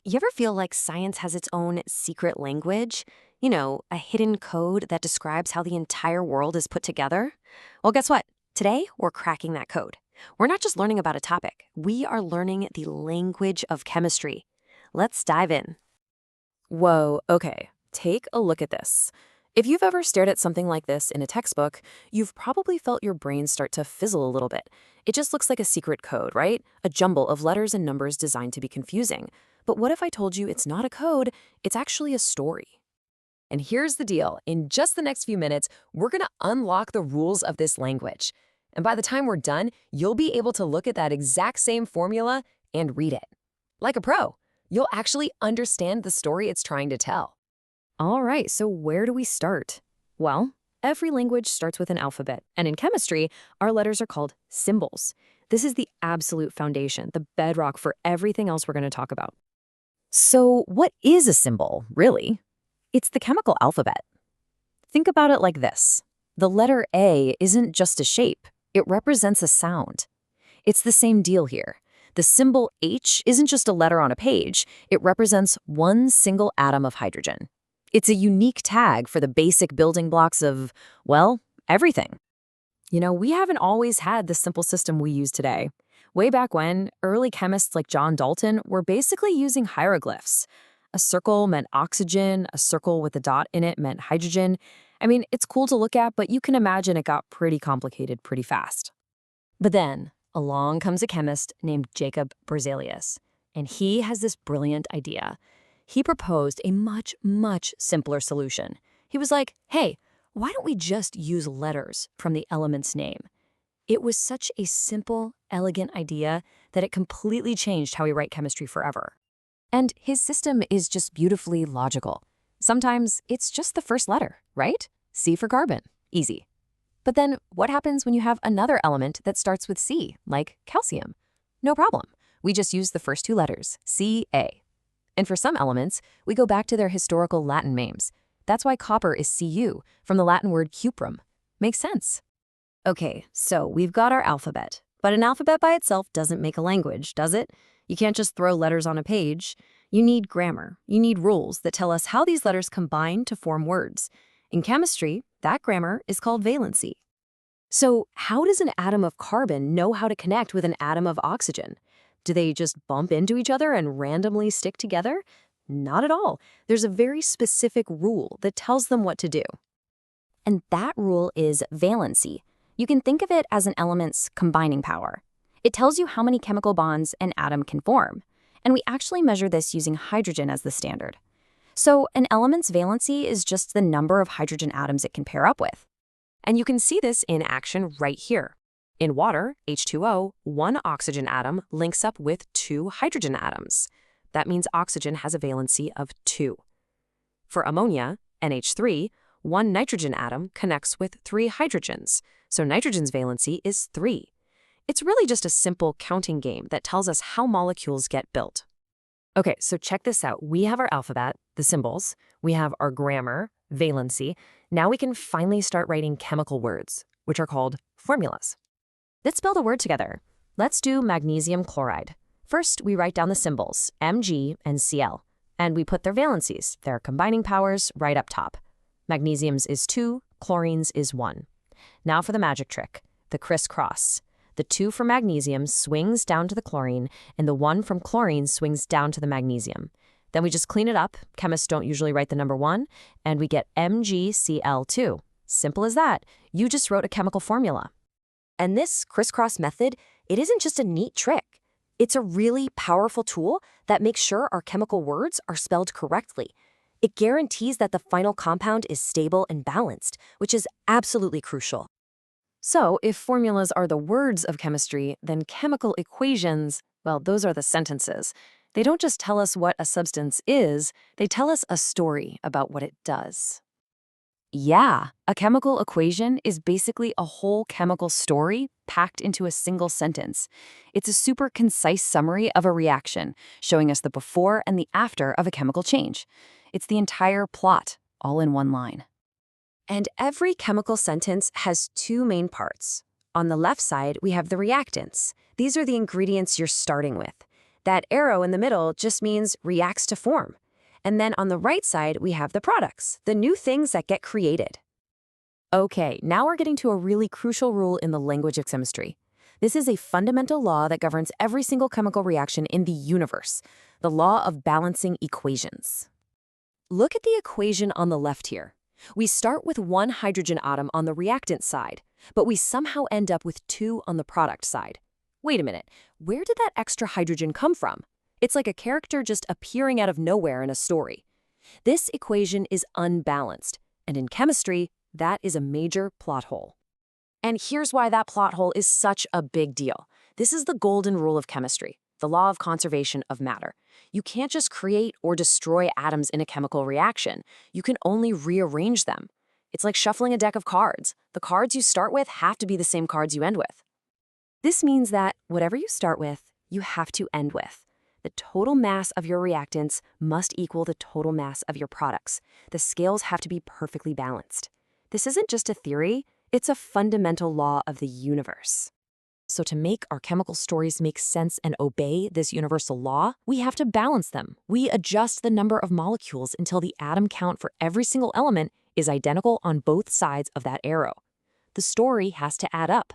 You ever feel like science has its own secret language? You know, a hidden code that describes how the entire world is put together? Well, guess what? Today, we're cracking that code. We're not just learning about a topic, we are learning the language of chemistry. Let's dive in. Whoa, okay. Take a look at this. If you've ever stared at something like this in a textbook, you've probably felt your brain start to fizzle a little bit. It just looks like a secret code, right? A jumble of letters and numbers designed to be confusing. But what if I told you it's not a code, it's actually a story? And here's the deal. In just the next few minutes, we're going to unlock the rules of this language. And by the time we're done, you'll be able to look at that exact same formula and read it. Like a pro. You'll actually understand the story it's trying to tell. All right, so where do we start? Well, every language starts with an alphabet, and in chemistry, our letters are called symbols. This is the absolute foundation, the bedrock for everything else we're going to talk about. So, what is a symbol, really? It's the chemical alphabet. Think about it like this. The letter A isn't just a shape, it represents a sound. It's the same deal here. The symbol H isn't just a letter on a page, it represents one single atom of hydrogen. It's a unique tag for the basic building blocks of, well, everything. You know, we haven't always had the simple system we use today. Way back when, early chemists like John Dalton were basically using hieroglyphs. A circle meant oxygen, a circle with a dot in it meant hydrogen. I mean, it's cool to look at, but you can imagine it got pretty complicated pretty fast. But then, along comes a chemist named Jacob Berzelius, and he has this brilliant idea. He proposed a much, much simpler solution. He was like, hey, why don't we just use letters from the element's name? It was such a simple, elegant idea that it completely changed how we write chemistry forever. And his system is just beautifully logical. Sometimes it's just the first letter, right? C for carbon. Easy. But then what happens when you have another element that starts with C, like calcium? No problem. We just use the first two letters, Ca. And for some elements, we go back to their historical Latin names. That's why copper is Cu, from the Latin word cuprum. Makes sense. Okay, so we've got our alphabet. But an alphabet by itself doesn't make a language, does it? You can't just throw letters on a page. You need grammar. You need rules that tell us how these letters combine to form words. In chemistry, that grammar is called valency. So how does an atom of carbon know how to connect with an atom of oxygen? Do they just bump into each other and randomly stick together? Not at all. There's a very specific rule that tells them what to do. And that rule is valency. You can think of it as an element's combining power. It tells you how many chemical bonds an atom can form. And we actually measure this using hydrogen as the standard. So an element's valency is just the number of hydrogen atoms it can pair up with. And you can see this in action right here. In water, H2O, one oxygen atom links up with two hydrogen atoms. That means oxygen has a valency of 2. For ammonia, NH3, one nitrogen atom connects with 3 hydrogens, so nitrogen's valency is 3. It's really just a simple counting game that tells us how molecules get built. Okay, so check this out. We have our alphabet, the symbols. We have our grammar, valency. Now we can finally start writing chemical words, which are called formulas. Let's build a word together. Let's do magnesium chloride. First, we write down the symbols, Mg and Cl, and we put their valencies, their combining powers, right up top. Magnesium's is 2, chlorine's is 1. Now for the magic trick, the crisscross. The 2 from magnesium swings down to the chlorine, and the 1 from chlorine swings down to the magnesium. Then we just clean it up. Chemists don't usually write the number 1, and we get MgCl2. Simple as that. You just wrote a chemical formula. And this crisscross method, it isn't just a neat trick. It's a really powerful tool that makes sure our chemical words are spelled correctly. It guarantees that the final compound is stable and balanced, which is absolutely crucial. So, if formulas are the words of chemistry, then chemical equations, well, those are the sentences. They don't just tell us what a substance is, they tell us a story about what it does. Yeah, a chemical equation is basically a whole chemical story packed into a single sentence. It's a super concise summary of a reaction, showing us the before and the after of a chemical change. It's the entire plot, all in one line. And every chemical sentence has 2 main parts. On the left side, we have the reactants. These are the ingredients you're starting with. That arrow in the middle just means reacts to form. And then on the right side, we have the products, the new things that get created. Okay, now we're getting to a really crucial rule in the language of chemistry. This is a fundamental law that governs every single chemical reaction in the universe, the law of balancing equations. Look at the equation on the left here. We start with one hydrogen atom on the reactant side, but we somehow end up with two on the product side. Wait a minute, where did that extra hydrogen come from? It's like a character just appearing out of nowhere in a story. This equation is unbalanced, and in chemistry, that is a major plot hole. And here's why that plot hole is such a big deal. This is the golden rule of chemistry, the law of conservation of matter. You can't just create or destroy atoms in a chemical reaction. You can only rearrange them. It's like shuffling a deck of cards. The cards you start with have to be the same cards you end with. This means that whatever you start with, you have to end with. The total mass of your reactants must equal the total mass of your products. The scales have to be perfectly balanced. This isn't just a theory, it's a fundamental law of the universe. So to make our chemical stories make sense and obey this universal law, we have to balance them. We adjust the number of molecules until the atom count for every single element is identical on both sides of that arrow. The story has to add up.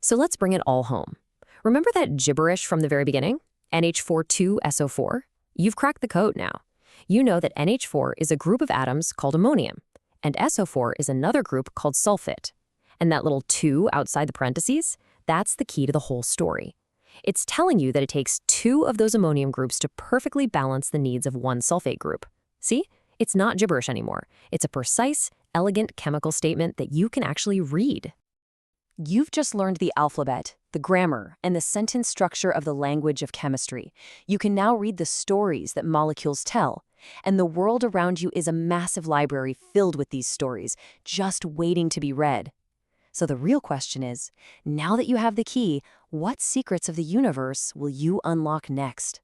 So let's bring it all home. Remember that gibberish from the very beginning? NH42SO4? You've cracked the code now. You know that NH4 is a group of atoms called ammonium, and SO4 is another group called sulfate. And that little 2 outside the parentheses, that's the key to the whole story. It's telling you that it takes 2 of those ammonium groups to perfectly balance the needs of one sulfate group. See? It's not gibberish anymore. It's a precise, elegant chemical statement that you can actually read. You've just learned the alphabet, the grammar, and the sentence structure of the language of chemistry. You can now read the stories that molecules tell, and the world around you is a massive library filled with these stories, just waiting to be read. So the real question is, now that you have the key, what secrets of the universe will you unlock next?